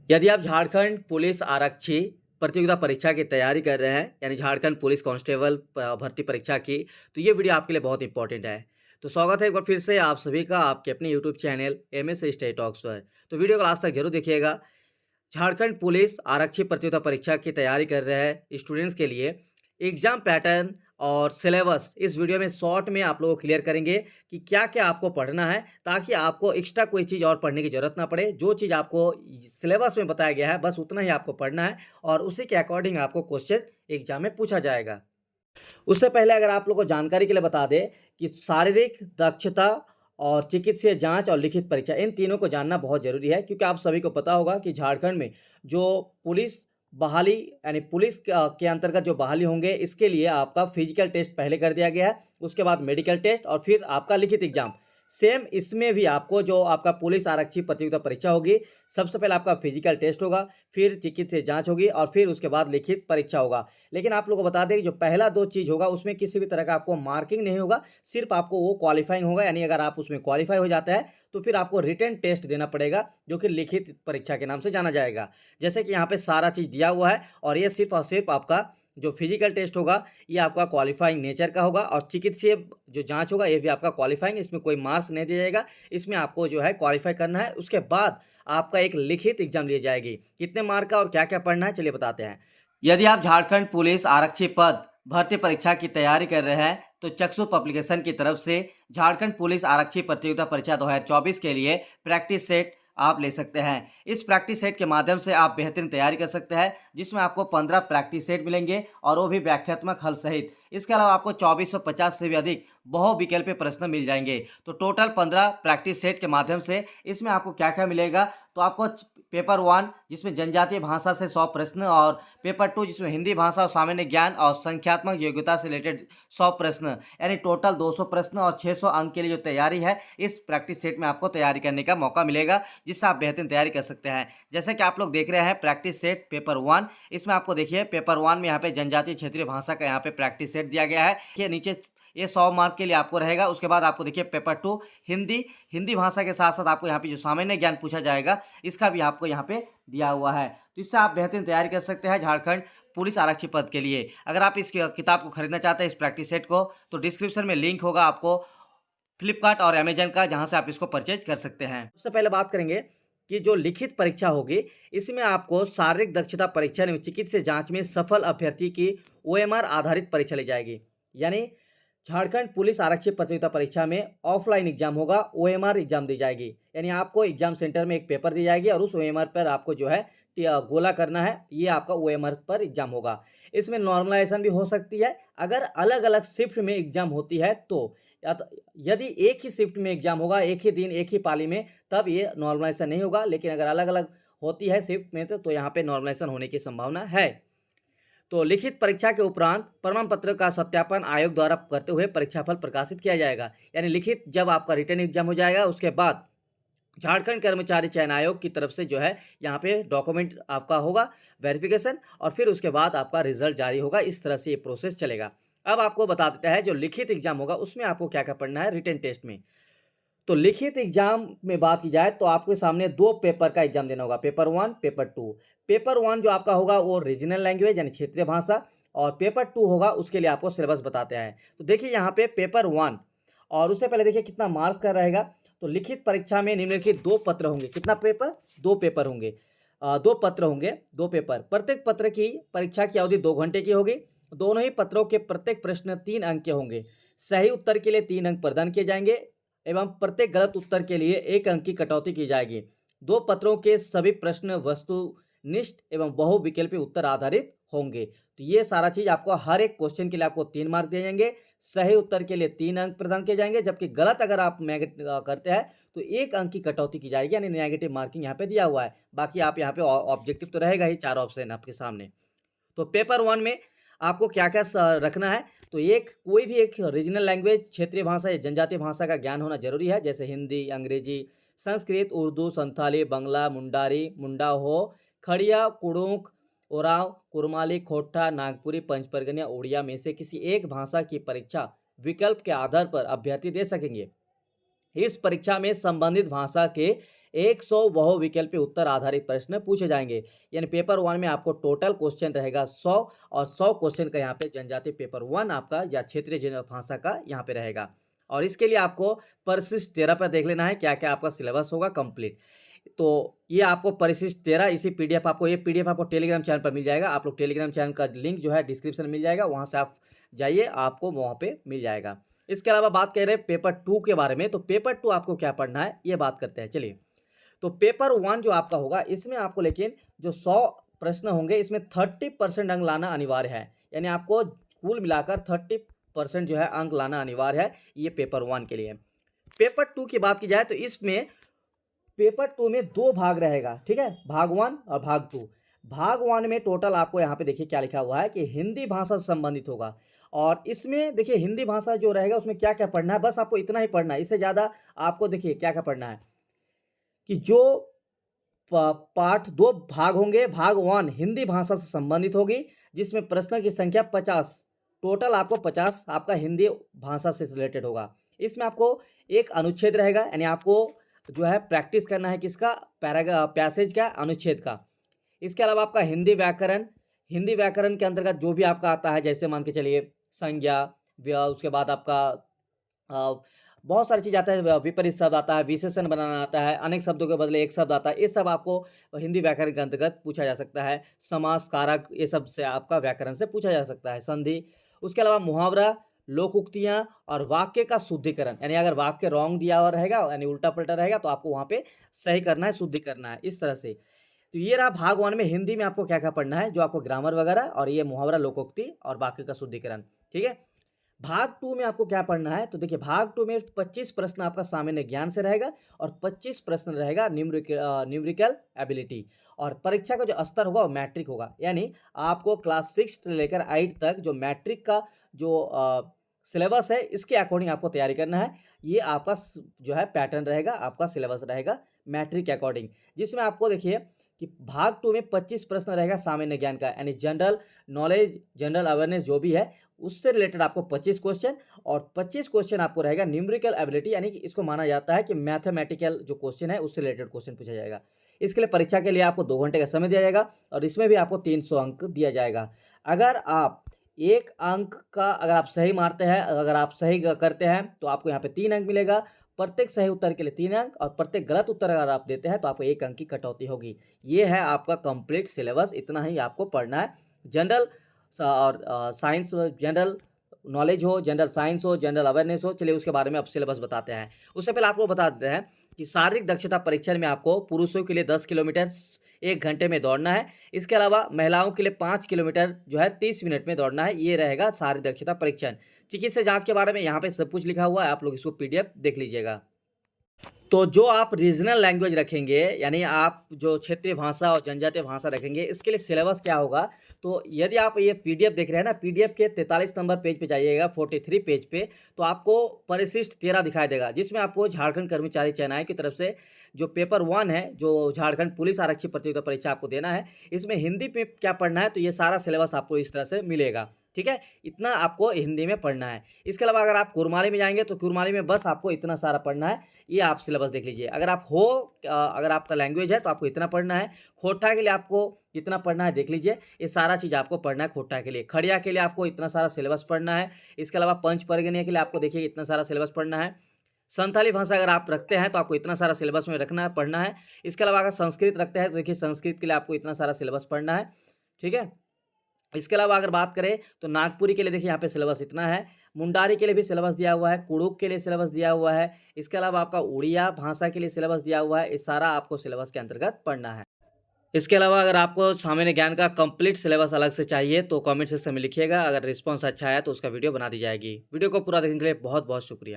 यदि आप झारखंड पुलिस आरक्षी प्रतियोगिता परीक्षा की तैयारी कर रहे हैं, यानी झारखंड पुलिस कांस्टेबल भर्ती परीक्षा की, तो ये वीडियो आपके लिए बहुत इंपॉर्टेंट है। तो स्वागत है एक बार फिर से आप सभी का आपके अपने YouTube channel MS study talks पर। तो वीडियो को लास्ट तक जरूर देखिएगा। झारखंड पुलिस आरक्षी प्रतियोगिता परीक्षा की तैयारी कर रहे हैं स्टूडेंट्स के लिए एग्जाम पैटर्न और सिलेबस इस वीडियो में शॉर्ट में आप लोगों को क्लियर करेंगे कि क्या क्या आपको पढ़ना है, ताकि आपको एक्स्ट्रा कोई चीज़ और पढ़ने की ज़रूरत ना पड़े। जो चीज़ आपको सिलेबस में बताया गया है बस उतना ही आपको पढ़ना है और उसी के अकॉर्डिंग आपको क्वेश्चन एग्जाम में पूछा जाएगा। उससे पहले अगर आप लोगों को जानकारी के लिए बता दें कि शारीरिक दक्षता और चिकित्सीय जांच और लिखित परीक्षा इन तीनों को जानना बहुत ज़रूरी है, क्योंकि आप सभी को पता होगा कि झारखंड में जो पुलिस बहाली यानी पुलिस के अंतर्गत जो बहाली होंगे, इसके लिए आपका फिजिकल टेस्ट पहले कर दिया गया है, उसके बाद मेडिकल टेस्ट और फिर आपका लिखित एग्जाम। सेम इसमें भी आपको जो आपका पुलिस आरक्षी प्रतियोगिता परीक्षा होगी, सबसे पहले आपका फिजिकल टेस्ट होगा, फिर चिकित्सीय जांच होगी और फिर उसके बाद लिखित परीक्षा होगा। लेकिन आप लोगों को बता दें कि जो पहला दो चीज़ होगा उसमें किसी भी तरह का आपको मार्किंग नहीं होगा, सिर्फ आपको वो क्वालिफाइंग होगा। यानी अगर आप उसमें क्वालिफाई हो जाता है तो फिर आपको रिटन टेस्ट देना पड़ेगा, जो कि लिखित परीक्षा के नाम से जाना जाएगा। जैसे कि यहाँ पे सारा चीज़ दिया हुआ है और ये सिर्फ और सिर्फ आपका जो फिजिकल टेस्ट होगा ये आपका क्वालिफाइंग नेचर का होगा और चिकित्सीय जो जांच होगा ये भी आपका क्वालिफाइंग, इसमें कोई मार्क्स नहीं दिया जाएगा। इसमें आपको जो है क्वालिफाई करना है, उसके बाद आपका एक लिखित एग्जाम ली जाएगी। कितने मार्क का और क्या क्या पढ़ना है चलिए बताते हैं। यदि आप झारखंड पुलिस आरक्षी पद भर्ती परीक्षा की तैयारी कर रहे हैं तो चक्षु पब्लिकेशन की तरफ से झारखंड पुलिस आरक्षी प्रतियोगिता परीक्षा 2024 के लिए प्रैक्टिस सेट आप ले सकते हैं। इस प्रैक्टिस सेट के माध्यम से आप बेहतरीन तैयारी कर सकते हैं, जिसमें आपको 15 प्रैक्टिस सेट मिलेंगे और वो भी व्याख्यात्मक हल सहित। इसके अलावा आपको 2450 से भी अधिक बहुविकल्पीय प्रश्न मिल जाएंगे। तो टोटल 15 प्रैक्टिस सेट के माध्यम से इसमें आपको क्या क्या मिलेगा, तो आपको पेपर 1 जिसमें जनजातीय भाषा से 100 प्रश्न और पेपर 2 जिसमें हिंदी भाषा और सामान्य ज्ञान और संख्यात्मक योग्यता से रिलेटेड 100 प्रश्न, यानी टोटल 200 प्रश्न और 600 अंक के लिए जो तैयारी है इस प्रैक्टिस सेट में आपको तैयारी करने का मौका मिलेगा, जिससे आप बेहतरीन तैयारी कर सकते हैं। जैसे कि आप लोग देख रहे हैं प्रैक्टिस सेट पेपर 1, इसमें आपको देखिए पेपर 1 में यहाँ पे जनजातीय क्षेत्रीय भाषा का यहाँ पे प्रैक्टिस सेट दिया गया है कि नीचे ये 100 मार्क के लिए आपको रहेगा। उसके बाद आपको देखिए पेपर 2 हिंदी भाषा के साथ साथ आपको यहाँ पे जो सामान्य ज्ञान पूछा जाएगा इसका भी आपको यहाँ पे दिया हुआ है। तो इससे आप बेहतरीन तैयारी कर सकते हैं झारखंड पुलिस आरक्षी पद के लिए। अगर आप इस किताब को खरीदना चाहते हैं इस प्रैक्टिस सेट को, तो डिस्क्रिप्शन में लिंक होगा आपको फ्लिपकार्ट और अमेजन का, जहाँ से आप इसको परचेज कर सकते हैं। सबसे पहले बात करेंगे कि जो लिखित परीक्षा होगी इसमें आपको शारीरिक दक्षता परीक्षा एवं चिकित्सीय जांच में सफल अभ्यर्थी की ओएमआर आधारित परीक्षा ली जाएगी। यानी झारखंड पुलिस आरक्षी प्रतियोगिता परीक्षा में ऑफलाइन एग्जाम होगा, ओएमआर एग्जाम दी जाएगी। यानी आपको एग्जाम सेंटर में एक पेपर दी जाएगी और उस ओएमआर पर आपको जो है गोला करना है, ये आपका ओएमआर पर एग्जाम होगा। इसमें नॉर्मलाइजेशन भी हो सकती है अगर अलग अलग शिफ्ट में एग्जाम होती है तो, यदि एक ही शिफ्ट में एग्जाम होगा, एक ही दिन एक ही पाली में, तब ये नॉर्मलाइजेशन नहीं होगा। लेकिन अगर अलग अलग होती है शिफ्ट में तो यहाँ पे नॉर्मलाइजेशन होने की संभावना है। तो लिखित परीक्षा के उपरांत प्रमाण पत्र का सत्यापन आयोग द्वारा करते हुए परीक्षाफल प्रकाशित किया जाएगा। यानी लिखित जब आपका रिटर्न एग्जाम हो जाएगा उसके बाद झारखंड कर्मचारी चयन आयोग की तरफ से जो है यहाँ पे डॉक्यूमेंट आपका होगा वेरिफिकेशन और फिर उसके बाद आपका रिजल्ट जारी होगा। इस तरह से ये प्रोसेस चलेगा। अब आपको बता देता है जो लिखित एग्जाम होगा उसमें आपको क्या क्या पढ़ना है रिटन टेस्ट में। तो लिखित एग्जाम में बात की जाए तो आपके सामने दो पेपर का एग्जाम देना होगा, पेपर 1 पेपर 2। पेपर 1 जो आपका होगा वो रीजनल लैंग्वेज यानी क्षेत्रीय भाषा, और पेपर 2 होगा उसके लिए आपको सिलेबस बताते हैं। तो देखिए यहाँ पे पेपर 1 और उससे पहले देखिए कितना मार्क्स का रहेगा। तो लिखित परीक्षा में निम्नलिखित 2 पत्र होंगे। कितना पेपर? 2 पेपर होंगे। 2 पत्र होंगे, 2 पेपर। प्रत्येक पत्र की परीक्षा की अवधि 2 घंटे की होगी। दोनों ही पत्रों के प्रत्येक प्रश्न 3 अंक के होंगे। सही उत्तर के लिए 3 अंक प्रदान किए जाएंगे एवं प्रत्येक गलत उत्तर के लिए 1 अंक की कटौती की जाएगी। 2 पत्रों के सभी प्रश्न वस्तुनिष्ठ एवं बहुविकल्पी उत्तर आधारित होंगे। तो ये सारा चीज आपको हर एक क्वेश्चन के लिए आपको 3 मार्क दिए जाएंगे, सही उत्तर के लिए 3 अंक प्रदान किए जाएंगे, जबकि गलत अगर आप करते हैं तो 1 अंक की कटौती की जाएगी, यानी नेगेटिव मार्किंग यहाँ पे दिया हुआ है। बाकी आप यहाँ पे ऑब्जेक्टिव तो रहेगा ही, 4 ऑप्शन आपके सामने। तो पेपर 1 में आपको क्या-क्या रखना है, तो कोई भी एक रीजनल लैंग्वेज क्षेत्रीय भाषा या जनजातीय भाषा का ज्ञान होना जरूरी है, जैसे हिंदी, अंग्रेजी, संस्कृत, उर्दू, संथाली, बंगला, मुंडारी, मुंडा हो, खड़िया, कुड़ुक, ओराव, कुरमाली, खोटा, नागपुरी, पंचपरगन या उड़िया में से किसी एक भाषा की परीक्षा विकल्प के आधार पर अभ्यर्थी दे सकेंगे। इस परीक्षा में संबंधित भाषा के 100 बहुविकल्पीय उत्तर आधारित प्रश्न पूछे जाएंगे। यानी पेपर 1 में आपको टोटल क्वेश्चन रहेगा 100 और 100 क्वेश्चन का यहाँ पे जनजातीय पेपर 1 आपका या क्षेत्रीय भाषा का यहाँ पे रहेगा। और इसके लिए आपको परिशिष्ट 13 पर देख लेना है क्या क्या आपका सिलेबस होगा कंप्लीट। तो ये आपको परिशिष्ट 13 इसी पीडीएफ आपको ये पीडीएफ आपको टेलीग्राम चैनल पर मिल जाएगा। आप लोग टेलीग्राम चैनल का लिंक जो है डिस्क्रिप्शन में मिल जाएगा, वहाँ से आप जाइए, आपको वहाँ पे मिल जाएगा। इसके अलावा बात कर रहे हैं पेपर 2 के बारे में। तो पेपर 2 आपको क्या पढ़ना है ये बात करते हैं। चलिए, तो पेपर 1 जो आपका होगा इसमें आपको लेकिन जो 100 प्रश्न होंगे इसमें 30% अंक लाना अनिवार्य है। यानी आपको कुल मिलाकर 30% जो है अंक लाना अनिवार्य है ये पेपर 1 के लिए। पेपर 2 की बात की जाए तो इसमें पेपर 2 में 2 भाग रहेगा, ठीक है, भाग 1 और भाग 2। भाग 1 में टोटल आपको यहाँ पे देखिए क्या लिखा हुआ है कि हिंदी भाषा से संबंधित होगा। और इसमें देखिए हिंदी भाषा जो रहेगा उसमें क्या क्या पढ़ना है, बस आपको इतना ही पढ़ना है, इससे ज़्यादा आपको देखिए क्या क्या पढ़ना है कि जो पार्ट 2 भाग होंगे। भाग 1 हिंदी भाषा से संबंधित होगी जिसमें प्रश्न की संख्या 50, टोटल आपको 50 आपका हिंदी भाषा से रिलेटेड होगा। इसमें आपको एक अनुच्छेद रहेगा, यानी आपको जो है प्रैक्टिस करना है किसका, पैसेज का, अनुच्छेद का। इसके अलावा आपका हिंदी व्याकरण के अंतर्गत जो भी आपका आता है, जैसे मान के चलिए संज्ञा, उसके बाद आपका बहुत सारी चीज़ आता है, विपरीत शब्द आता है, विशेषण बनाना आता है, अनेक शब्दों के बदले एक शब्द आता है, ये सब आपको हिंदी व्याकरण के अंतर्गत पूछा जा सकता है। समास, कारक, ये सब से आपका व्याकरण से पूछा जा सकता है। संधि, उसके अलावा मुहावरा, लोकोक्तियाँ और वाक्य का शुद्धिकरण, यानी अगर वाक्य रॉन्ग दिया हुआ रहेगा यानी उल्टा पलटा रहेगा तो आपको वहाँ पे सही करना है, शुद्धि करना है, इस तरह से। तो ये रहा भाग 1 में हिंदी में आपको क्या क्या पढ़ना है, जो आपको ग्रामर वगैरह और ये मुहावरा, लोकोक्ति और वाक्य का शुद्धिकरण, ठीक है। भाग 2 में आपको क्या पढ़ना है, तो देखिए भाग 2 में 25 प्रश्न आपका सामान्य ज्ञान से रहेगा और 25 प्रश्न रहेगा न्यूमेरिकल एबिलिटी। और परीक्षा का जो स्तर होगा वो मैट्रिक होगा, यानी आपको क्लास 6 से लेकर 8 तक जो मैट्रिक का जो सिलेबस है इसके अकॉर्डिंग आपको तैयारी करना है। ये आपका जो है पैटर्न रहेगा, आपका सिलेबस रहेगा मैट्रिक के अकॉर्डिंग, जिसमें आपको देखिए कि भाग 2 में 25 प्रश्न रहेगा सामान्य ज्ञान का, यानी जनरल नॉलेज, जनरल अवेयरनेस जो भी है उससे रिलेटेड आपको 25 क्वेश्चन, और 25 क्वेश्चन आपको रहेगा न्यूमेरिकल एबिलिटी, यानी कि इसको माना जाता है कि मैथमेटिकल जो क्वेश्चन है उससे रिलेटेड क्वेश्चन पूछा जाएगा। इसके लिए परीक्षा के लिए आपको 2 घंटे का समय दिया जाएगा और इसमें भी आपको 300 अंक दिया जाएगा। अगर आप एक अंक का अगर आप सही मारते हैं, अगर आप सही करते हैं तो आपको यहाँ पे 3 अंक मिलेगा। प्रत्येक सही उत्तर के लिए 3 अंक और प्रत्येक गलत उत्तर अगर आप देते हैं तो आपको 1 अंक की कटौती होगी। ये है आपका कंप्लीट सिलेबस, इतना ही आपको पढ़ना है। जनरल और साइंस, जनरल नॉलेज हो, जनरल साइंस हो, जनरल अवेयरनेस हो। चलिए उसके बारे में अब सिलेबस बताते हैं। उससे पहले आपको बता देते हैं कि शारीरिक दक्षता परीक्षण में आपको पुरुषों के लिए 10 किलोमीटर 1 घंटे में दौड़ना है। इसके अलावा महिलाओं के लिए 5 किलोमीटर जो है 30 मिनट में दौड़ना है। ये रहेगा शारीरिक दक्षता परीक्षण। चिकित्सा जांच के बारे में यहाँ पे सब कुछ लिखा हुआ है, आप लोग इसको पीडीएफ देख लीजिएगा। तो जो आप रीजनल लैंग्वेज रखेंगे, यानी आप जो क्षेत्रीय भाषा और जनजातीय भाषा रखेंगे, इसके लिए सिलेबस क्या होगा, तो यदि आप ये पीडीएफ देख रहे हैं ना, पीडीएफ के 43 नंबर पेज पे जाइएगा, 43 पेज पे, तो आपको परिशिष्ट 13 दिखाई देगा, जिसमें आपको झारखंड कर्मचारी चयन आयोग की तरफ से जो पेपर 1 है, जो झारखंड पुलिस आरक्षी प्रतियोगिता परीक्षा आपको देना है, इसमें हिंदी पे क्या पढ़ना है, तो ये सारा सिलेबस आपको इस तरह से मिलेगा, ठीक है। इतना आपको हिंदी में पढ़ना है। इसके अलावा अगर आप कुरमाली में जाएंगे तो कुरमाली में बस आपको इतना सारा पढ़ना है। ये आप सिलेबस देख लीजिए। अगर आपका लैंग्वेज है तो आपको इतना पढ़ना है। खोटा के लिए आपको कितना पढ़ना है देख लीजिए। ये सारा चीज़ आपको पढ़ना है खोटा के लिए। खड़िया के लिए आपको इतना सारा सिलेबस पढ़ना है। इसके अलावा पंच परगनिया के लिए आपको देखिए इतना सारा सिलेबस पढ़ना है। संथाली भाषा अगर आप रखते हैं तो आपको इतना सारा सिलेबस में रखना है, पढ़ना है। इसके अलावा अगर संस्कृत रखते हैं तो देखिए संस्कृत के लिए आपको इतना सारा सिलेबस पढ़ना है, ठीक है। इसके अलावा अगर बात करें तो नागपुरी के लिए देखिए यहाँ पे सिलेबस इतना है। मुंडारी के लिए भी सिलेबस दिया हुआ है। कुड़ुक के लिए सिलेबस दिया हुआ है। इसके अलावा आपका उड़िया भाषा के लिए सिलेबस दिया हुआ है। ये सारा आपको सिलेबस के अंतर्गत पढ़ना है। इसके अलावा अगर आपको सामान्य ज्ञान का कंप्लीट सिलेबस अलग से चाहिए तो कमेंट सेक्शन में लिखिएगा। अगर रिस्पॉन्स अच्छा आया तो उसका वीडियो बना दी जाएगी। वीडियो को पूरा देखने के लिए बहुत बहुत शुक्रिया।